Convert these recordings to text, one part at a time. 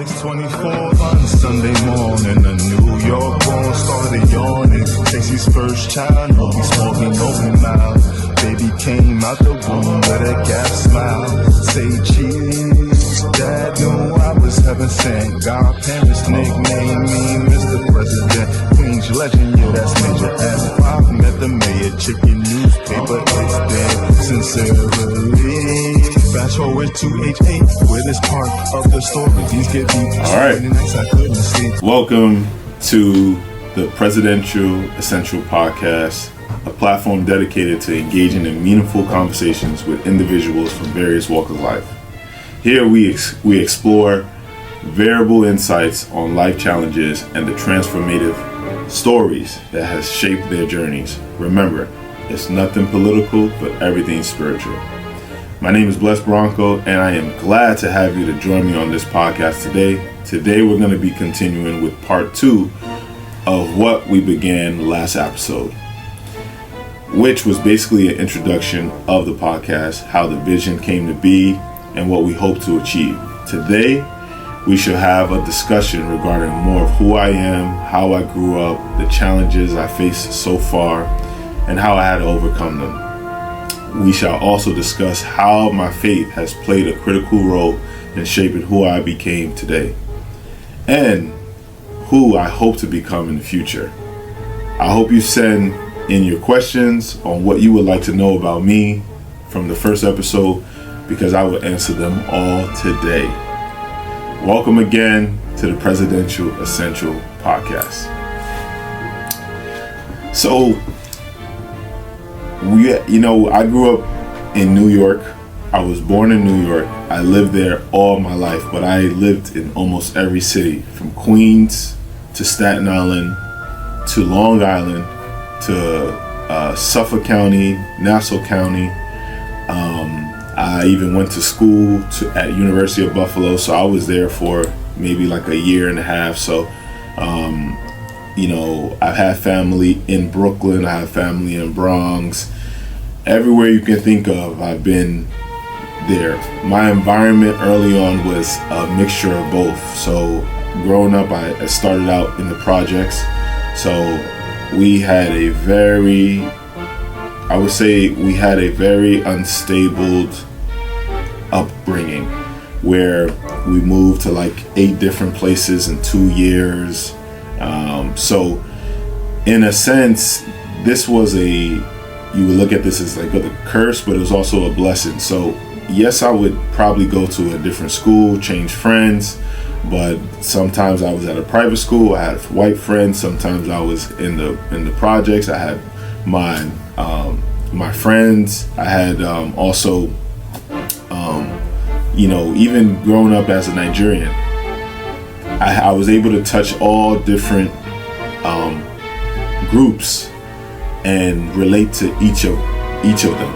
6:24 on Sunday morning, a New York born started yawning. Casey's first child, no be small, he no be mild. Baby came out the womb with a gap smile. Say cheese, Dad knew I was heaven sent. Godparents nicknamed me Mr. President. Queen's legend, yeah, that's major. F5 met the mayor, chicken newspaper, it's dead. Sincerely. Fast forward to H8, where this part of the story, these get deep. All right. Welcome to the Presidential Essential Podcast, a platform dedicated to engaging in meaningful conversations with individuals from various walks of life. Here we explore variable insights on life challenges and the transformative stories that has shaped their journeys. Remember, it's nothing political, but everything spiritual. My name is Blessed Branco, and I am glad to have you to join me on this podcast today. Today we're going to be continuing with part 2 of what we began last episode, which was basically an introduction of the podcast, how the vision came to be, and what we hope to achieve. Today, we shall have a discussion regarding more of who I am, how I grew up, the challenges I faced so far, and how I had to overcome them. We shall also discuss how my faith has played a critical role in shaping who I became today, and who I hope to become in the future. I hope you send in your questions on what you would like to know about me from the first episode, because I will answer them all today. Welcome again to the Presidential Essential Podcast. So, I grew up in New York. I was born in New York. I lived there all my life, but I lived in almost every city, from Queens to Staten Island to Long Island to Suffolk County, Nassau County. I even went to school at University of Buffalo, so I was there for maybe like a year and a half. So, I've had family in Brooklyn, I have family in Bronx. Everywhere you can think of, I've been there. My environment early on was a mixture of both. So, growing up, I started out in the projects. So, we had a very unstable upbringing, where we moved to like 8 different places in 2 years. So in a sense, this was you would look at this as like a curse, but it was also a blessing. So yes, I would probably go to a different school, change friends, but sometimes I was at a private school. I had white friends. Sometimes I was in the projects. I had my friends. I had even growing up as a Nigerian, I was able to touch all different groups and relate to each of them.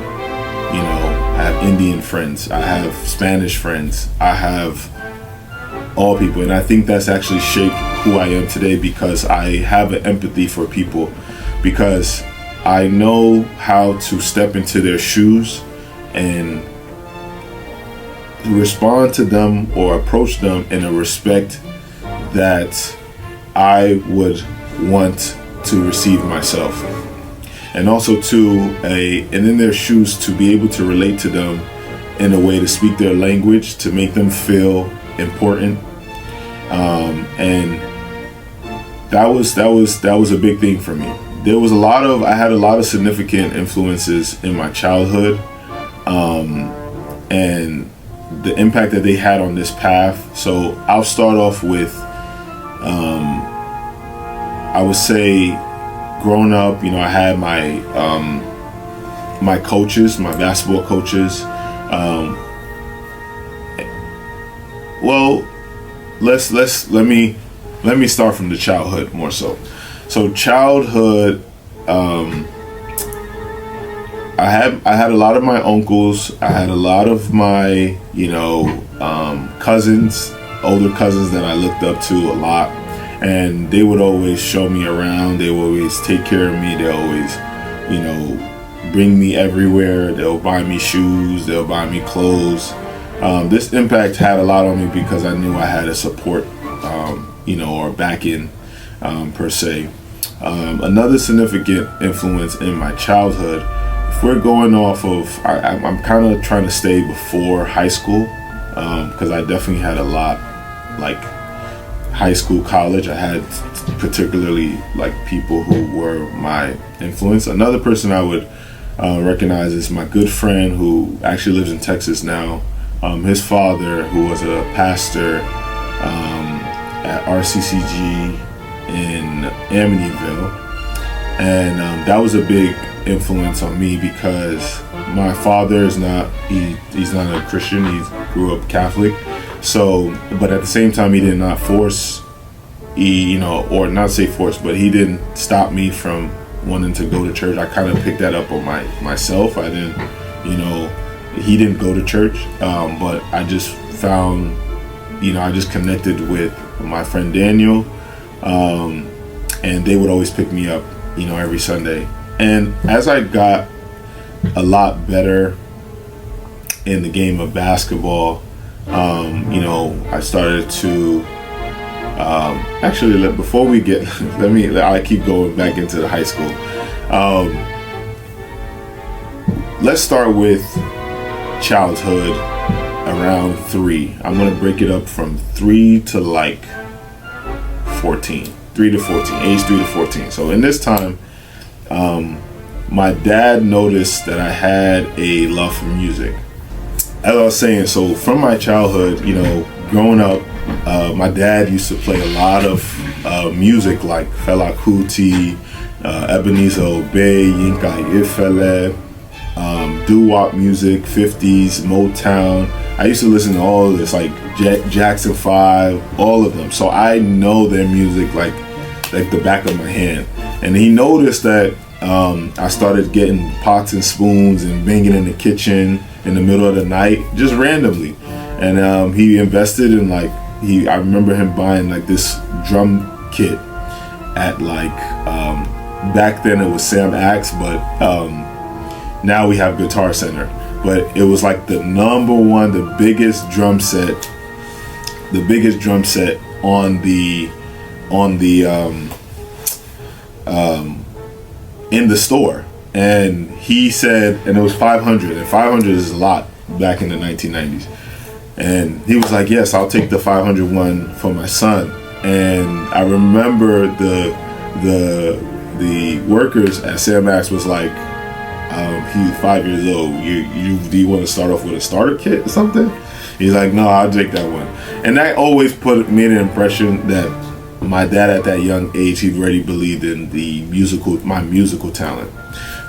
I have Indian friends, I have Spanish friends, I have all people, and I think that's actually shaped who I am today, because I have an empathy for people, because I know how to step into their shoes and respond to them or approach them in a respect that I would want to receive myself, and also and in their shoes to be able to relate to them in a way to speak their language, to make them feel important, and that was a big thing for me. I had a lot of significant influences in my childhood, and the impact that they had on this path. So I'll start off with, I would say, growing up, I had my coaches, my basketball coaches. Let me start from the childhood more so. So childhood, I had a lot of my uncles. I had a lot of my cousins, older cousins that I looked up to a lot, and they would always show me around. They would always take care of me. They always, bring me everywhere. They'll buy me shoes. They'll buy me clothes. this impact had a lot on me because I knew I had a support, or backing, per se. Another significant influence in my childhood, if we're going off of, I'm kind of trying to stay before high school, because I definitely had a lot, like high school, college. I had particularly like people who were my influence. Another person I would recognize is my good friend who actually lives in Texas now. His father, who was a pastor at RCCG in Amityville, and that was a big influence on me because my father is not he's not a Christian. He grew up Catholic, so but at the same time he did not force or not say force, but he didn't stop me from wanting to go to church. I kind of picked that up on myself. I didn't, he didn't go to church, but I just found, I just connected with my friend Daniel, and they would always pick me up, every Sunday. And as I got a lot better in the game of basketball, I started to before we get, I keep going back into the high school. Let's start with childhood around 3. I'm going to break it up from 3 to like 14. 3 to 14, age 3 to 14. So in this time, my dad noticed that I had a love for music. As I was saying, so from my childhood, growing up, my dad used to play a lot of music like Fela Kuti, Ebenezer Obey, Yinka Ifele, doo-wop music, 50s, Motown. I used to listen to all of this, like Jackson 5, all of them. So I know their music like the back of my hand. And he noticed that I started getting pots and spoons and banging in the kitchen in the middle of the night, just randomly. And he invested in I remember him buying like this drum kit at back then it was Sam Axe, but now we have Guitar Center. But it was like the number one, the biggest drum set on the in the store. And he said, and it was 500, and 500 is a lot back in the 1990s. And he was like, yes, I'll take the 500 one for my son. And I remember the workers at Sam Axe was like, he's 5 years old. Do you want to start off with a starter kit or something? He's like, no, I'll take that one. And that always made an impression that my dad at that young age, he already believed in my musical talent.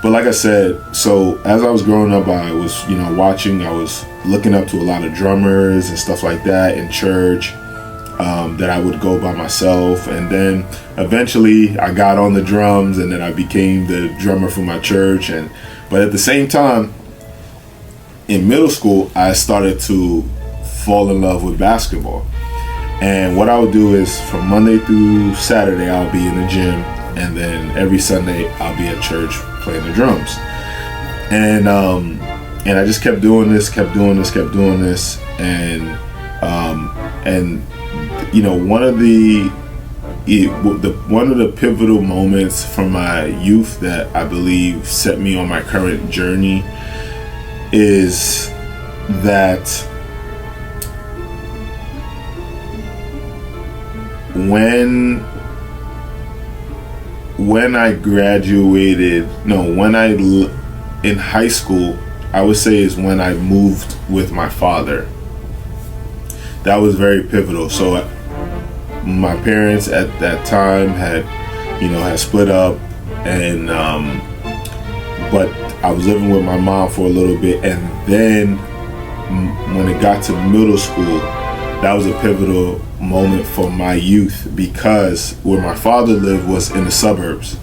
But like I said, so as I was growing up, I was, watching, I was looking up to a lot of drummers and stuff like that in church, that I would go by myself. And then eventually I got on the drums, and then I became the drummer for my church. But at the same time, in middle school, I started to fall in love with basketball. And what I would do is from Monday through Saturday, I'll be in the gym, and then every Sunday I'll be at church playing the drums. And I just kept doing this, and one of the pivotal moments from my youth that I believe set me on my current journey is that when in high school, I would say is when I moved with my father. That was very pivotal. So my parents at that time had split up, and but I was living with my mom for a little bit, and then when it got to middle school, that was a pivotal moment for my youth, because where my father lived was in the suburbs.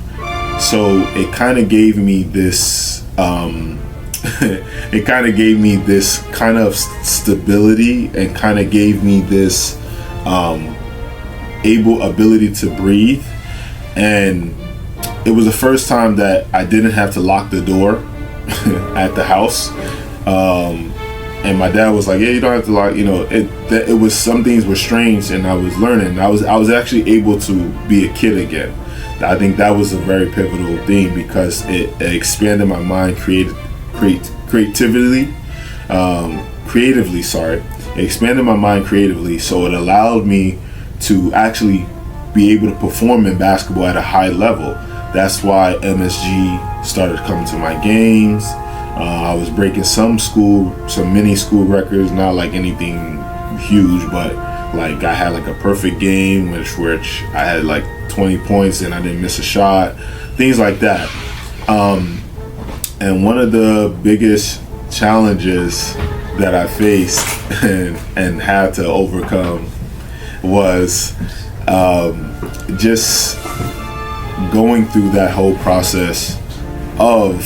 So it kind of gave me this kind of stability, and kind of gave me this ability to breathe. And it was the first time that I didn't have to lock the door at the house. And my dad was like, yeah, you don't have to like, it was, some things were strange, and I was learning. I was actually able to be a kid again. I think that was a very pivotal thing because it expanded my mind creatively. It expanded my mind creatively, so it allowed me to actually be able to perform in basketball at a high level. That's why MSG started coming to my games. I was breaking some mini school records, not like anything huge, but like I had like a perfect game which I had like 20 points and I didn't miss a shot, things like that. And one of the biggest challenges that I faced and had to overcome was just going through that whole process of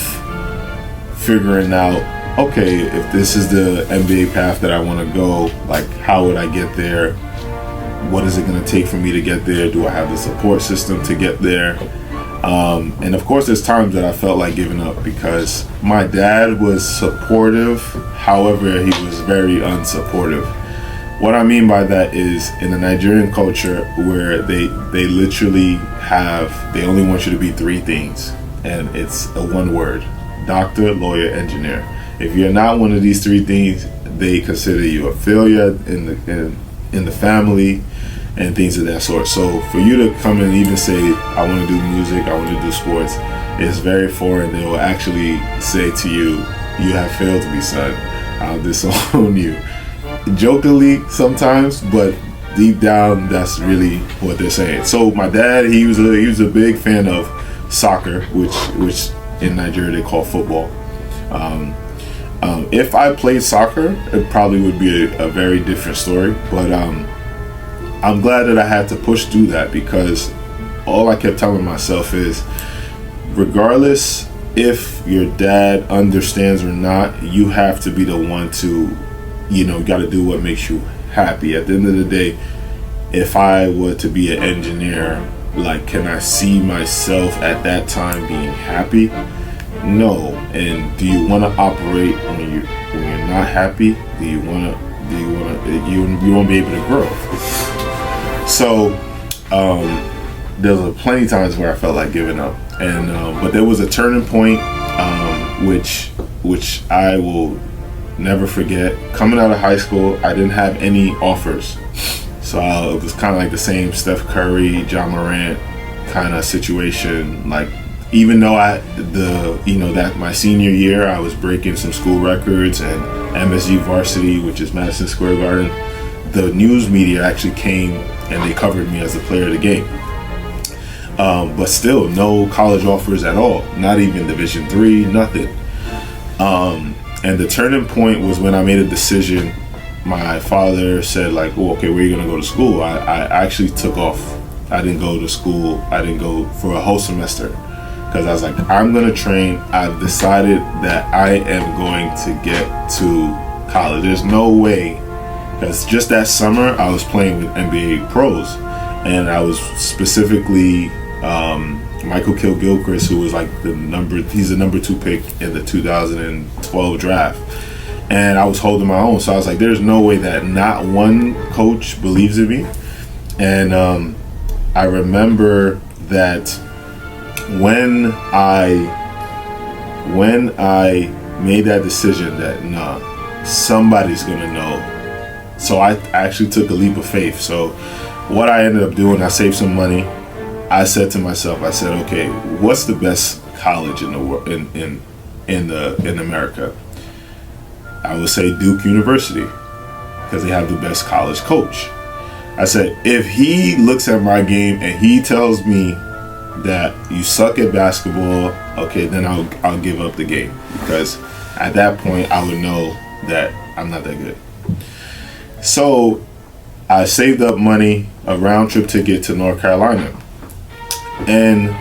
figuring out, okay, if this is the NBA path that I want to go, like how would I get there? What is it going to take for me to get there? Do I have the support system to get there? And of course there's times that I felt like giving up because my dad was supportive, however he was very unsupportive. What I mean by that is in the Nigerian culture where they literally they only want you to be three things, and it's a one word: doctor, lawyer, engineer. If you're not one of these three things, they consider you a failure in the family and things of that sort. So for you to come and even say, I want to do music, I want to do sports, it's very foreign. They will actually say to you, you have failed me, son. I'll disown you. Jokingly sometimes, but deep down, that's really what they're saying. So my dad, he was a big fan of soccer, which in Nigeria they call football. If I played soccer, it probably would be a very different story. But I'm glad that I had to push through that, because all I kept telling myself is, regardless if your dad understands or not, you have to be the one to, got to do what makes you happy. At the end of the day, if I were to be an engineer, like, can I see myself at that time being happy? No. And do you want to operate when you're not happy? You won't be able to grow. So there's plenty of times where I felt like giving up, and but there was a turning point, which I will never forget. Coming out of high school, I didn't have any offers, so it was kind of like the same Steph Curry, John Morant kind of situation. Like, even though that my senior year I was breaking some school records and MSG varsity, which is Madison Square Garden, the news media actually came and they covered me as a player of the game. But still, no college offers at all, not even Division III, nothing. And the turning point was when I made a decision. My father said, like, oh, okay, where are you going to go to school? I actually took off. I didn't go to school. I didn't go for a whole semester, because I was like, I'm going to train. I've decided that I am going to get to college. There's no way, because just that summer I was playing with NBA pros, and I was specifically Michael Kidd-Gilchrist, who was like he's the number 2 pick in the 2012 draft, and I was holding my own. So I was like, there's no way that not one coach believes in me. And I remember that when I made that decision that somebody's gonna know, so I actually took a leap of faith. So what I ended up doing, I saved some money. I said to myself, okay, what's the best college in the world in America? I would say Duke University, because they have the best college coach. I said, if he looks at my game and he tells me that you suck at basketball, okay, then I'll give up the game, because at that point I would know that I'm not that good. So I saved up money, a round trip ticket to North Carolina. And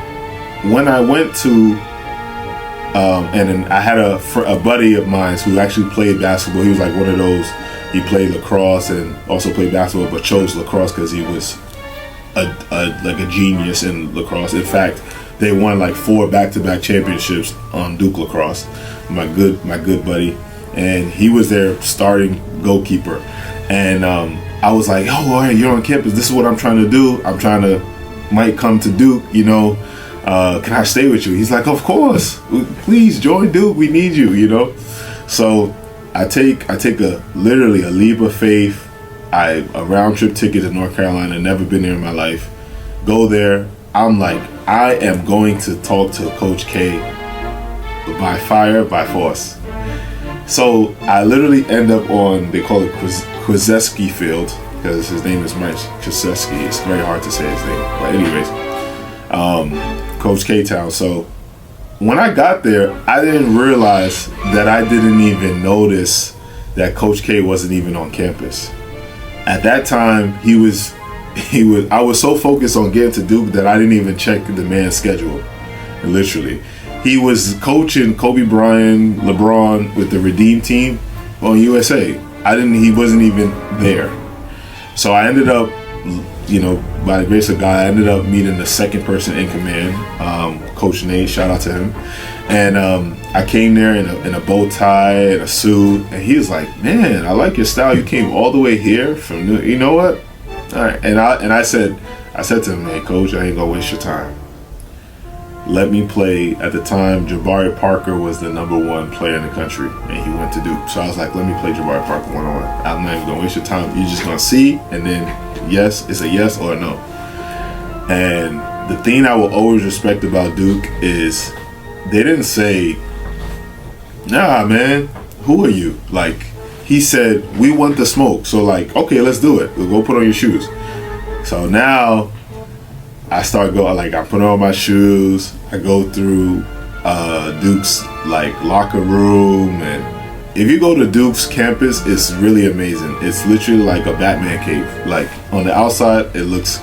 when I went to, and I had a buddy of mine who actually played basketball. He was like one of those, he played lacrosse and also played basketball, but chose lacrosse because he was a genius in lacrosse. In fact, they won like 4 back-to-back championships on Duke lacrosse. My good buddy, and he was their starting goalkeeper. And I was like, oh, all right, you're on campus. This is what I'm trying to do. Might come to Duke, can I stay with you? He's like, of course, please join Duke. We need you, So I take literally a leap of faith. A round trip ticket to North Carolina, never been there in my life. Go there. I'm like, I am going to talk to Coach K by fire, by force. So I literally end up on, they call it Krzyzewski Field, because his name is Mike Krzyzewski. It's very hard to say his name. But anyways, Coach K-Town. So when I got there, I didn't realize that I didn't even notice that Coach K wasn't even on campus. At that time, I was so focused on getting to Duke that I didn't even check the man's schedule. Literally. He was coaching Kobe Bryant, LeBron with the Redeem team on USA. He wasn't even there. So I ended up, by the grace of God, I ended up meeting the second person in command, Coach Nate, shout out to him. And I came there in a bow tie and a suit, and he was like, man, I like your style. You came all the way here from New, you know what? All right. And I said to him, hey, Coach, I ain't gonna waste your time. Let me play. At the time, Jabari Parker was the #1 player in the country, and he went to Duke. So I was like, let me play Jabari Parker one-on-one. I'm not even gonna waste your time. You're just gonna see, and then yes, it's a yes or a no. And the thing I will always respect about Duke is they didn't say, nah, man, who are you? Like, he said, we want the smoke. So like, okay, let's do it. We'll go put on your shoes. So now I start going, like, I put on my shoes. I go through Duke's like locker room, and if you go to Duke's campus, it's really amazing. It's literally like a Batman cave. Like, on the outside, it looks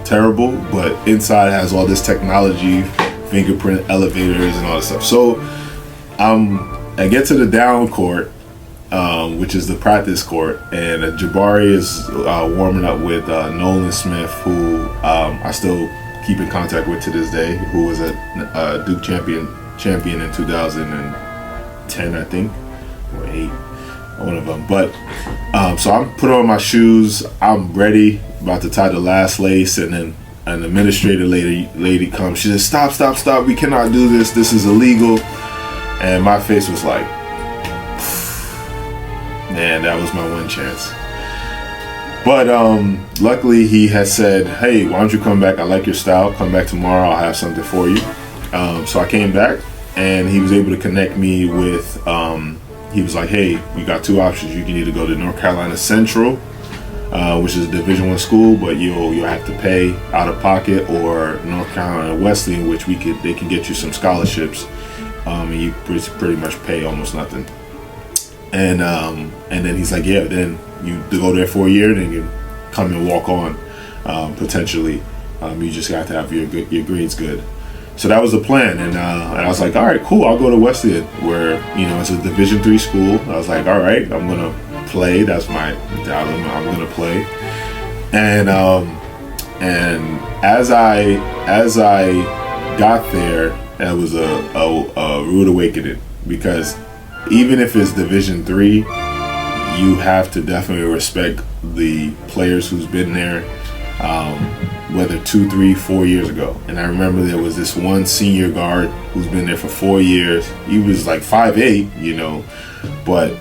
terrible, but inside it has all this technology, fingerprint elevators and all this stuff. So I get to the down court, which is the practice court, and Jabari is warming up with Nolan Smith, who I still keep in contact with to this day, who was a Duke champion in 2010, I think, or 8, one of them. But so I'm put on my shoes, I'm ready, about to tie the last lace, and then an administrator lady comes. She says, stop, we cannot do this, this is illegal. And my face was like, man, that was my one chance. But luckily he had said, hey, why don't you come back? I like your style. Come back tomorrow. I'll have something for you. So I came back, and he was able to connect me with, he was like, hey, we got 2 options. You can either go to North Carolina Central, which is a Division I school, but you'll have to pay out of pocket, or North Carolina Wesleyan, which they can get you some scholarships, and you pretty much pay almost nothing. And then he's like, yeah, then you go there for a year, then you come and walk on, potentially. You just got to have your grades good. So that was the plan, and I was like, all right, cool, I'll go to Wesleyan, where it's a Division III school. I was like, all right, I'm gonna play. That's my dilemma. I'm gonna play. And as I got there, it was a rude awakening, because even if it's Division III, you have to definitely respect the players who's been there, whether 2, 3, 4 years ago. And I remember there was this one senior guard who's been there for 4 years. He was like 5'8", but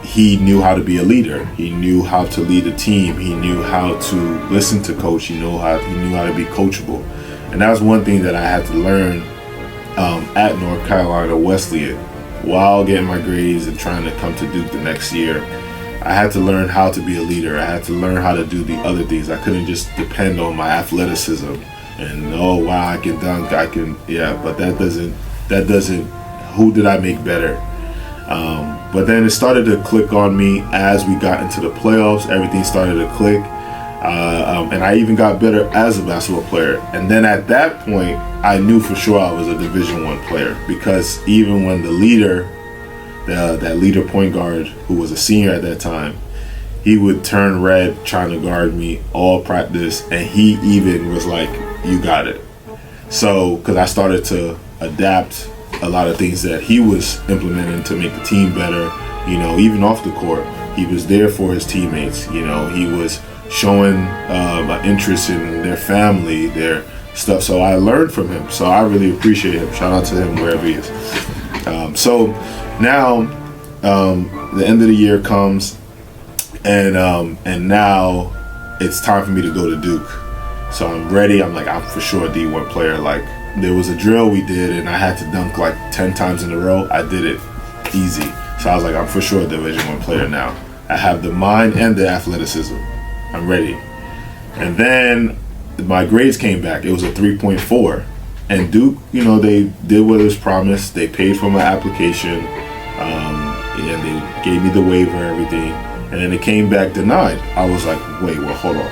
he knew how to be a leader. He knew how to lead a team. He knew how to listen to coach. He knew how to be coachable. And that was one thing that I had to learn at North Carolina Wesleyan while getting my grades and trying to come to Duke the next year. I had to learn how to be a leader. I had to learn how to do the other things. I couldn't just depend on my athleticism and, oh wow, I can dunk, but that doesn't, who did I make better? But then it started to click on me as we got into the playoffs. Everything started to click, and I even got better as a basketball player. And then at that point, I knew for sure I was a Division I player, because even when the leader, that leader point guard, who was a senior at that time, he would turn red trying to guard me all practice, and he even was like, you got it. So, because I started to adapt a lot of things that he was implementing to make the team better, even off the court. He was there for his teammates. He was showing an interest in their family, their stuff. So I learned from him. So I really appreciate him. Shout out to him wherever he is. So now the end of the year comes, and now it's time for me to go to Duke. So I'm ready. I'm for sure a D1 player. There was a drill we did, and I had to dunk 10 times in a row. I did it easy. So I was I'm for sure a Division I player now. I have the mind and the athleticism. I'm ready. And then my grades came back. It was a 3.4. And Duke, they did what was promised. They paid for my application, and they gave me the waiver, everything. And then it came back denied. I was wait, hold on.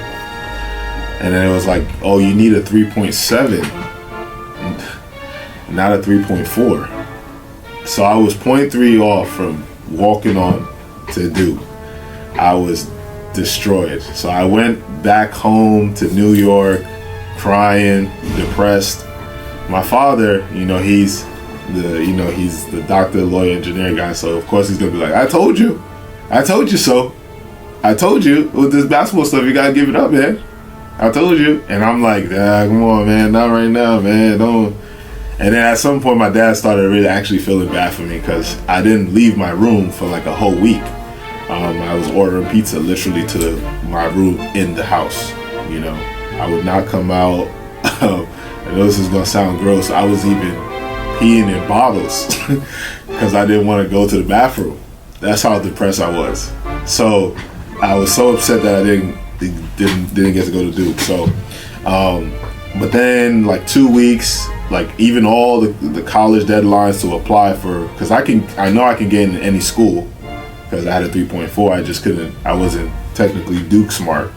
And then it was oh, you need a 3.7, not a 3.4. So I was 0.3 off from walking on to Duke. I was destroyed. So I went back home to New York, crying, depressed. My father, he's the doctor, lawyer, engineer guy. So of course he's gonna be I told you so. I told you with this basketball stuff, you gotta give it up, man. I told you. And I'm come on, man, not right now, man, don't. And then at some point, my dad started really actually feeling bad for me because I didn't leave my room for a whole week. I was ordering pizza literally to my room in the house. I would not come out. I know this is gonna sound gross. I was even peeing in bottles because I didn't want to go to the bathroom. That's how depressed I was. So I was so upset that I didn't get to go to Duke. So, but then 2 weeks. Even all the college deadlines to apply for, because I know I can get in any school because I had a 3.4. I just couldn't. I wasn't technically Duke smart,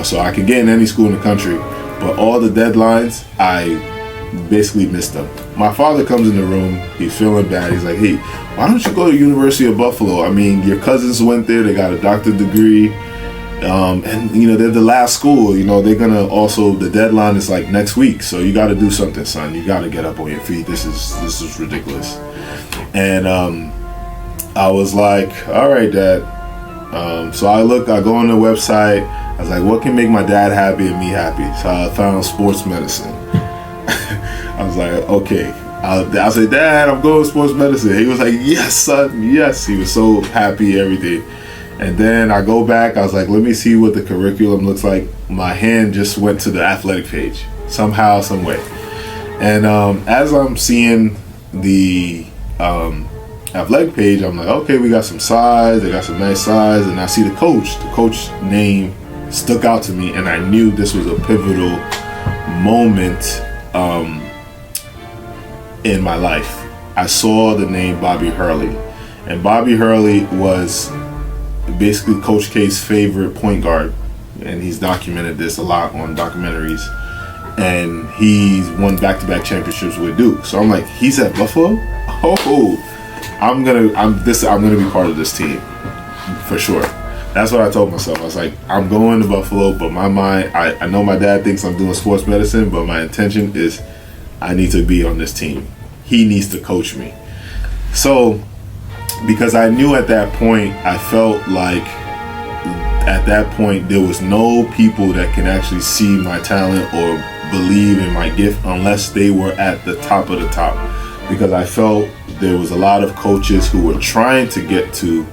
So I could get in any school in the country, but all the deadlines I basically missed them. My father comes in the room. He's feeling bad. He's hey, why don't you go to University of Buffalo? I mean, your cousins went there. They got a doctorate degree. And they're the last school. They're gonna also, the deadline is next week, so you got to do something, son. You got to get up on your feet. This is ridiculous. And I was all right, Dad. So I go on the website. I was what can make my dad happy and me happy? So I found sports medicine. I was okay. I said, Dad, I'm going to sports medicine. He was yes, son, yes. He was so happy, everything. And then I go back, I was let me see what the curriculum looks like. My hand just went to the athletic page, somehow, some way. And as I'm seeing the athletic page, I'm okay, we got some size, they got some nice size. And I see the coach name stuck out to me, and I knew this was a pivotal moment in my life. I saw the name Bobby Hurley. And Bobby Hurley was basically Coach K's favorite point guard, and he's documented this a lot on documentaries, and he's won back-to-back championships with Duke. So I'm he's at Buffalo? Oh, I'm gonna be part of this team for sure. That's what I told myself. I was I'm going to Buffalo, but my mind, I know my dad thinks I'm doing sports medicine, but my intention is I need to be on this team. He needs to coach me. So because I knew at that point, I felt at that point there was no people that can actually see my talent or believe in my gift unless they were at the top of the top. Because I felt there was a lot of coaches who were trying to get to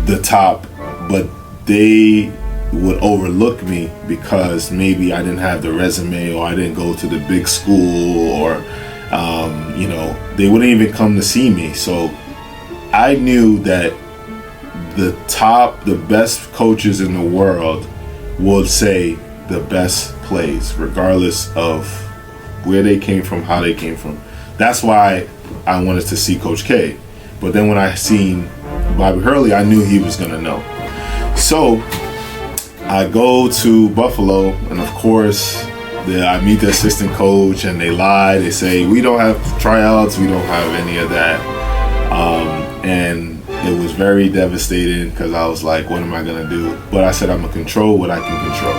the top, but they would overlook me because maybe I didn't have the resume, or I didn't go to the big school, or they wouldn't even come to see me. So I knew that the best coaches in the world would say the best plays, regardless of where they came from, how they came from. That's why I wanted to see Coach K. But then when I seen Bobby Hurley, I knew he was going to know. So I go to Buffalo, and of course, I meet the assistant coach, and they lie. They say, we don't have tryouts. We don't have any of that. And it was very devastating because I was what am I going to do? But I said, I'm going to control what I can control.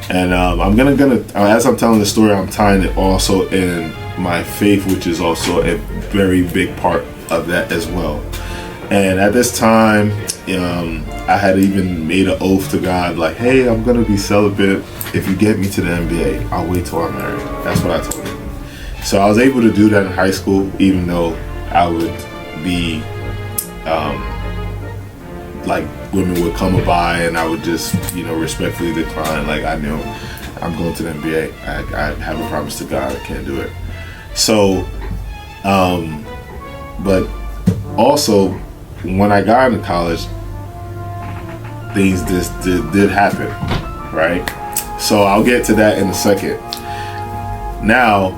And I'm gonna as I'm telling the story, I'm tying it also in my faith, which is also a very big part of that as well. And at this time, I had even made an oath to God, like, hey, I'm going to be celibate. If you get me to the NBA, I'll wait till I'm married. That's what I told him. So I was able to do that in high school, even though I would be, like, women would come by and I would just, respectfully decline. Like, I knew I'm going to the NBA. I have a promise to God. I can't do it. So, but also, when I got into college, things just did happen, right? So I'll get to that in a second. Now,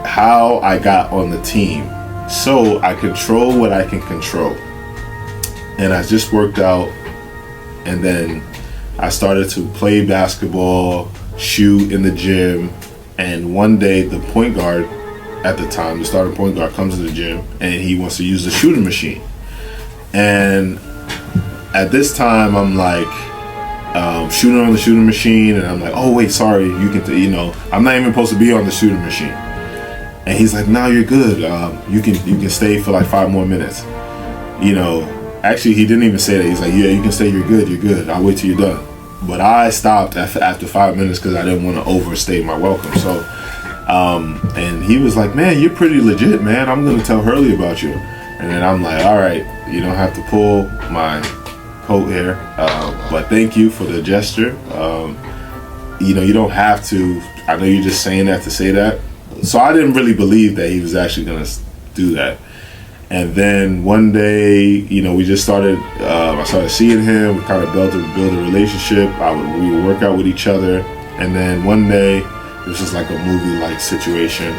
how I got on the team. So I control what I can control. And I just worked out, and then I started to play basketball, shoot in the gym, and one day the point guard at the time, the starting point guard, comes to the gym and he wants to use the shooting machine. And at this time, I'm like shooting on the shooting machine, and I'm like, oh wait, sorry, you can, I'm not even supposed to be on the shooting machine. And he's like, no, you're good. You can stay for like 5 more minutes. Actually, he didn't even say that. He's like, yeah, you can stay. You're good. I'll wait till you're done. But I stopped after 5 minutes because I didn't want to overstay my welcome. So, and he was like, man, you're pretty legit, man. I'm gonna tell Hurley about you. And then I'm like, all right, you don't have to pull my coat here, but thank you for the gesture. You don't have to. I know you're just saying that to say that. So I didn't really believe that he was actually going to do that. And then one day, we just started, I started seeing him. We kind of build a relationship. We would work out with each other. And then one day, this is like a movie-like situation.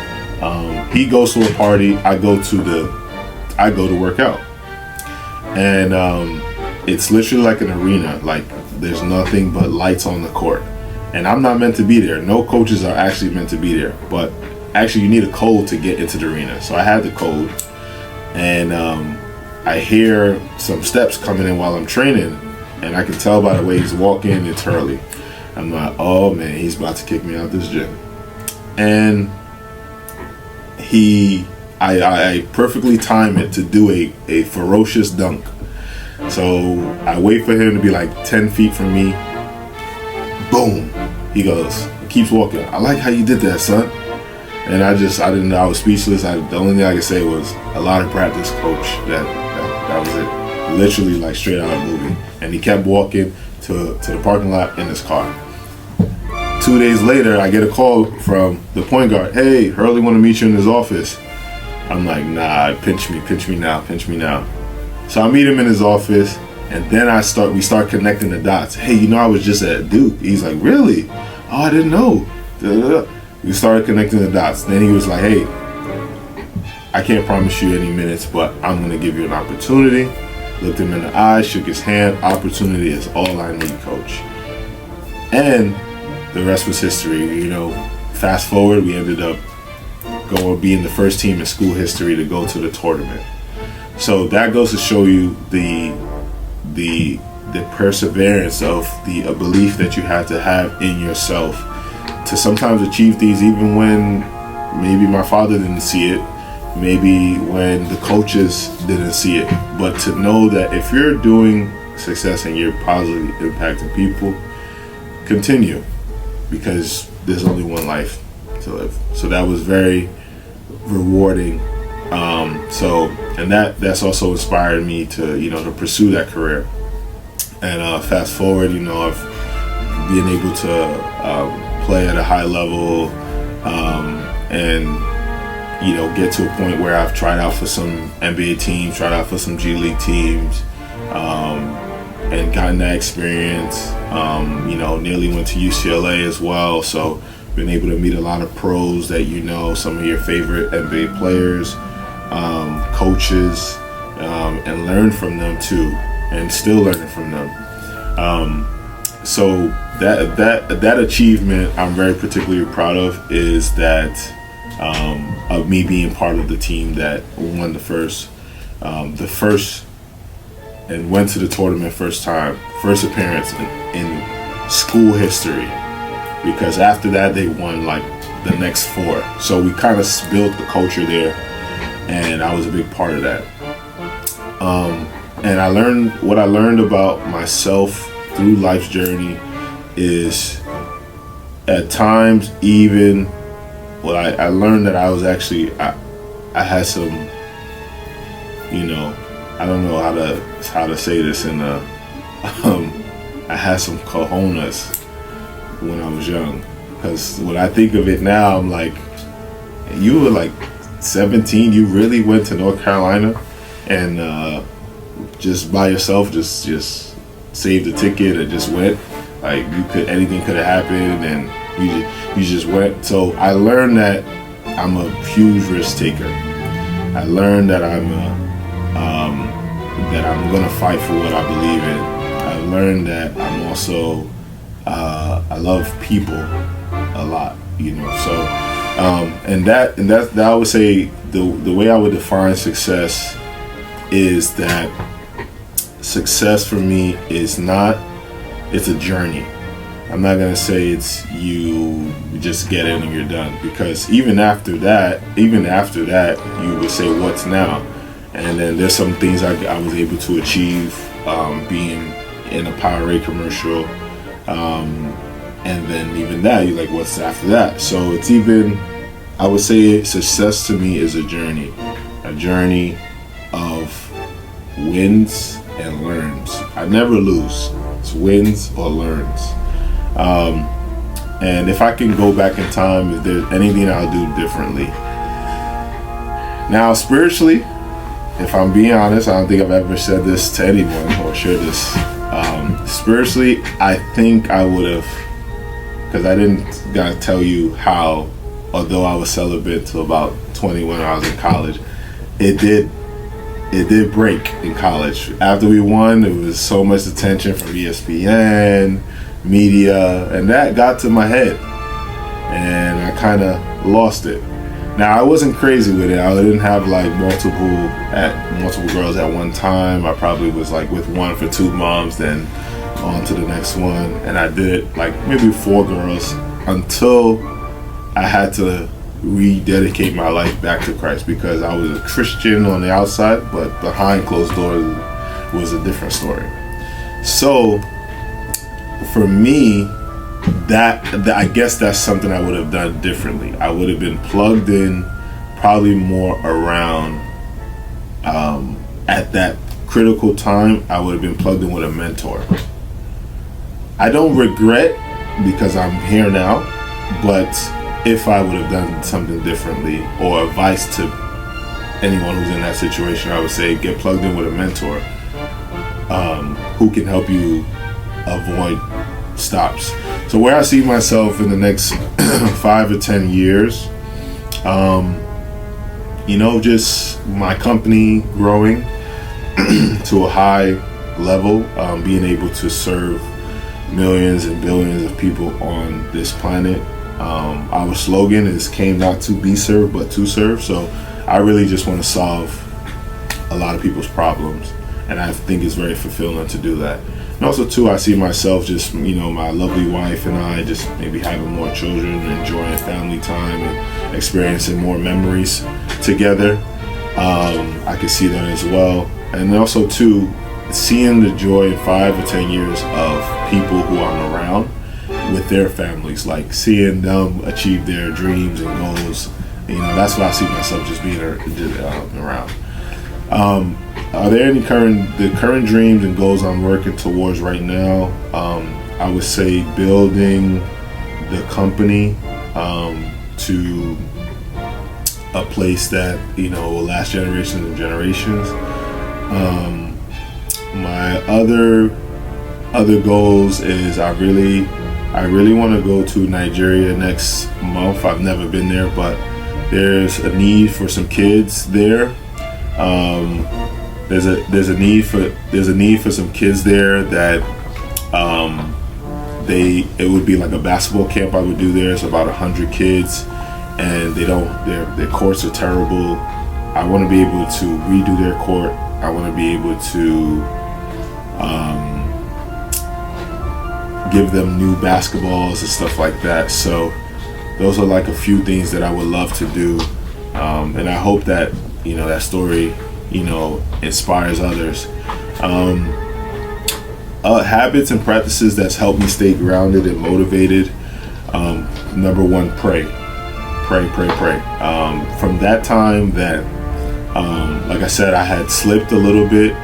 He goes to a party. I go to work out. And it's literally like an arena. Like, there's nothing but lights on the court. And I'm not meant to be there. No coaches are actually meant to be there. But actually, you need a code to get into the arena. So I had the code, and I hear some steps coming in while I'm training, and I can tell by the way he's walking, it's Hurley. I'm like, oh man, he's about to kick me out this gym. And I perfectly time it to do a ferocious dunk. So I wait for him to be like 10 feet from me. Boom. He goes, keeps walking. I like how you did that, son. And I didn't know. I was speechless. The only thing I could say was a lot of practice, coach. That was it. Literally like straight out of a movie. And he kept walking to the parking lot in his car. 2 days later, I get a call from the point guard. Hey, Hurley want to meet you in his office. I'm like, nah, pinch me now. So I meet him in his office, and then we start connecting the dots. Hey, I was just at Duke. He's like, really? Oh, I didn't know. We started connecting the dots. Then he was like, hey, I can't promise you any minutes, but I'm going to give you an opportunity. Looked him in the eye, shook his hand. Opportunity is all I need, coach. And the rest was history. Fast forward, we ended up being the first team in school history to go to the tournament. So that goes to show you the perseverance of a belief that you have to have in yourself to sometimes achieve things, even when maybe my father didn't see it, maybe when the coaches didn't see it. But to know that if you're doing success and you're positively impacting people, continue, because there's only one life to live. So that was very rewarding. And that's also inspired me to to pursue that career. And fast forward, I've been able to play at a high level, and get to a point where I've tried out for some NBA teams, tried out for some G League teams, and gotten that experience. Nearly went to UCLA as well, so been able to meet a lot of pros that some of your favorite NBA players, coaches, and learn from them too, and still learning from them. So that achievement I'm very particularly proud of is that of me being part of the team that won the first and went to the tournament first appearance in school history, because after that they won like the next 4. So we kind of built the culture there, and I was a big part of that. And what I learned about myself through life's journey is at times even, well, I learned that I was actually, I had some, I don't know how to say this in I had some cojones when I was young. Because when I think of it now, I'm like, you were like 17, you really went to North Carolina and just by yourself, just saved a ticket and just went. Like anything could have happened, and you just went. So I learned that I'm a huge risk taker. I learned that I'm gonna fight for what I believe in. I learned that I'm also I love people a lot, So and that I would say the way I would define success is that success for me is it's a journey. I'm not gonna say it's you just get in and you're done, because even after that you would say what's now. And then there's some things I was able to achieve being in a Powerade commercial, and then even that you're like, what's after that? So it's even, I would say success to me is a journey of wins and learns. I never lose. It's wins or learns. And if I can go back in time, if there's anything I'll do differently. Now, spiritually, if I'm being honest, I don't think I've ever said this to anyone or shared this. Spiritually, I think I would have, because I didn't gotta tell you how, although I was celibate till about 20 when I was in college, it did break in college. After we won, there was so much attention from ESPN, media, and that got to my head, and I kind of lost it. Now, I wasn't crazy with it. I didn't have like multiple girls at one time. I probably was like with one for 2 months, then on to the next one, and I did like maybe 4 girls until I had to rededicate my life back to Christ, because I was a Christian on the outside, but behind closed doors was a different story. So for me, that I guess that's something I would have done differently. I would have been plugged in probably more around at that critical time. I would have been plugged in with a mentor. I don't regret, because I'm here now, but if I would have done something differently, or advice to anyone who's in that situation, I would say get plugged in with a mentor who can help you avoid stops. So where I see myself in the next 5 or 10 years, just my company growing to a high level, being able to serve millions and billions of people on this planet. Our slogan is came not to be served, but to serve. So I really just want to solve a lot of people's problems, and I think it's very fulfilling to do that. And also too, I see myself just, my lovely wife and I just maybe having more children, enjoying family time and experiencing more memories together. I can see that as well. And also too, seeing the joy in 5 or 10 years of people who I'm around with their families, like seeing them achieve their dreams and goals. That's what I see myself just being around. Are there any current dreams and goals I'm working towards right now? I would say building the company to a place that will last generations and generations. My other goals is I really want to go to Nigeria next month. I've never been there, but there's a need for some kids there. There's a need for some kids there that it would be like a basketball camp I would do there. It's about 100 kids, and their courts are terrible. I want to be able to redo their court. I want to be able to give them new basketballs and stuff like that. So those are like a few things that I would love to do, and I hope that that story inspires others. Habits and practices that's helped me stay grounded and motivated. Number one, pray. From that time that, like I said, I had slipped a little bit,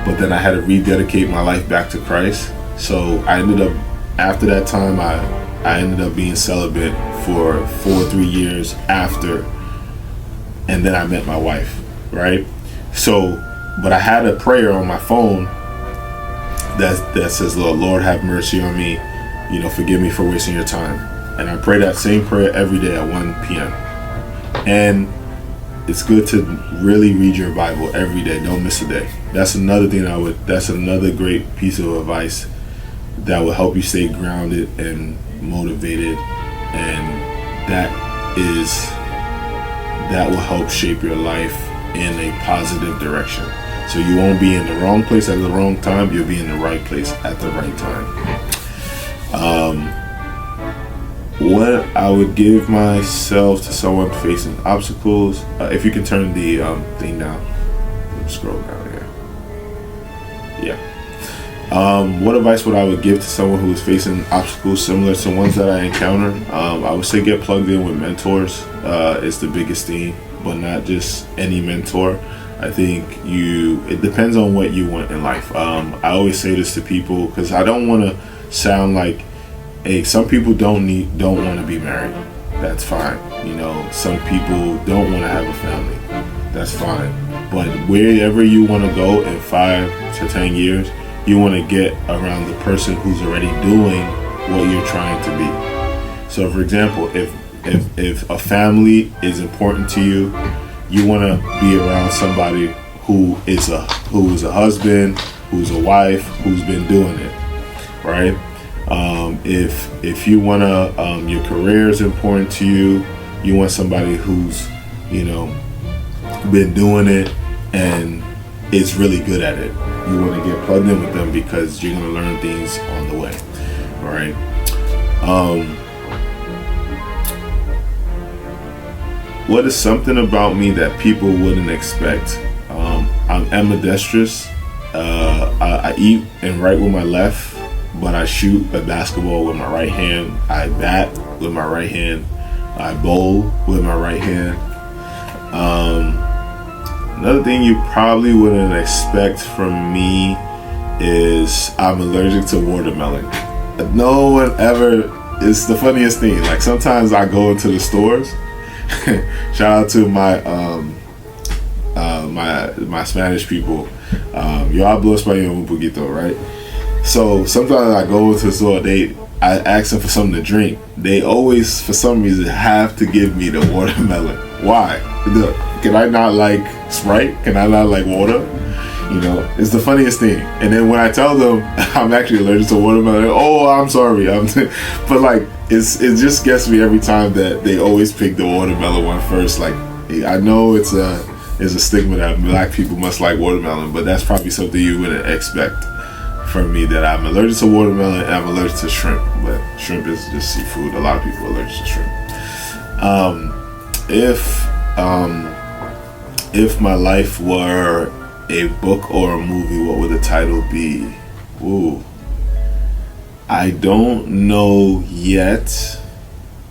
but then I had to rededicate my life back to Christ. So I ended up, after that time, I ended up being celibate for 3 years after, and then I met my wife, right? So, but I had a prayer on my phone that says, Lord, have mercy on me, forgive me for wasting your time. And I pray that same prayer every day at 1 p.m. And it's good to really read your Bible every day. Don't miss a day. That's another thing that's another great piece of advice that will help you stay grounded and motivated. And that will help shape your life in a positive direction. So you won't be in the wrong place at the wrong time. You'll be in the right place at the right time. What I would give myself to someone facing obstacles, if you can turn the thing down, scroll down here. Yeah. What advice would I would give to someone who is facing obstacles similar to ones that I encountered? I would say get plugged in with mentors. Is the biggest thing, but not just any mentor. I think it depends on what you want in life. I always say this to people because I don't want to sound like, hey, some people don't want to be married. That's fine. Some people don't want to have a family. That's fine. But wherever you want to go in 5 to 10 years, you want to get around the person who's already doing what you're trying to be. So, for example, if a family is important to you, you want to be around somebody who is a husband, who's a wife, who's been doing it, right? If you want to, your career is important to you, you want somebody who's, been doing it and is really good at it. You want to get plugged in with them because you're going to learn things on the way, right? What is something about me that people wouldn't expect? I'm ambidextrous. I eat and write with my left, but I shoot a basketball with my right hand. I bat with my right hand. I bowl with my right hand. Another thing you probably wouldn't expect from me is I'm allergic to watermelon. No one ever, it's the funniest thing. Like sometimes I go into the stores. Shout out to my my Spanish people. Yo hablo español un poquito, right? So sometimes I go into the store, I ask them for something to drink. They always, for some reason, have to give me the watermelon. Why? Can I not like Sprite? Can I not like water? It's the funniest thing. And then when I tell them I'm actually allergic to watermelon, oh, I'm sorry. But like, it just gets me every time that they always pick the watermelon one first. Like, I know it's a stigma that black people must like watermelon, but that's probably something you wouldn't expect from me, that I'm allergic to watermelon and I'm allergic to shrimp. But shrimp is just seafood. A lot of people are allergic to shrimp. If my life were a book or a movie, what would the title be? Ooh. I don't know yet,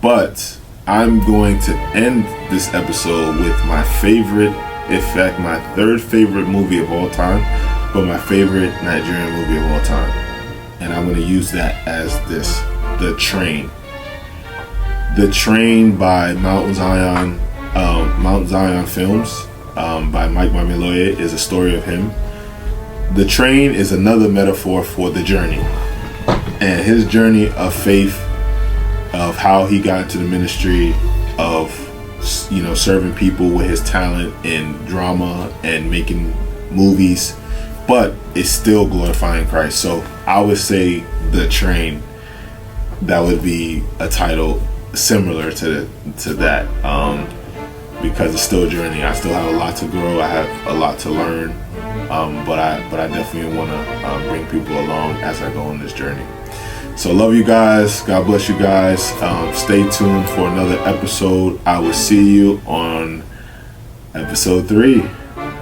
but I'm going to end this episode with my favorite, in fact, my third favorite movie of all time, but my favorite Nigerian movie of all time. And I'm going to use that as this, The Train. The Train by Mount Zion Films, by Mike Mamiloye, is a story of him. The train is another metaphor for the journey. And his journey of faith, of how he got into the ministry, of serving people with his talent in drama and making movies, but it's still glorifying Christ. So I would say The Train. That would be a title similar to that, because it's still a journey. I still have a lot to grow. I have a lot to learn, but I definitely want to bring people along as I go on this journey. So love you guys. God bless you guys. Stay tuned for another episode. I will see you on episode 3.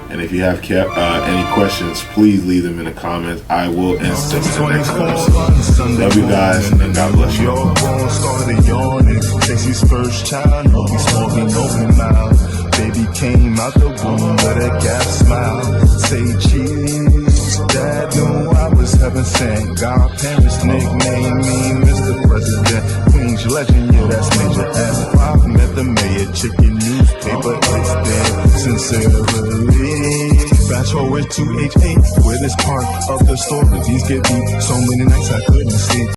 And if you have any questions, please leave them in the comments. I will answer them in the next episode. Love you guys, and God bless you. Started yawning. Stacy's first child, no be small, be no be mild. Baby came out the womb with a gap smile. Say cheese, Dad knew I was heaven sent. Godparents nicknamed me Mr. President. Queen's legend, yeah, that's major F5. Met the mayor, chicken newspaper, it's dead. Sincerely. Fast forward to age 8, where this part of the story, these get deep. So many nights I couldn't sleep.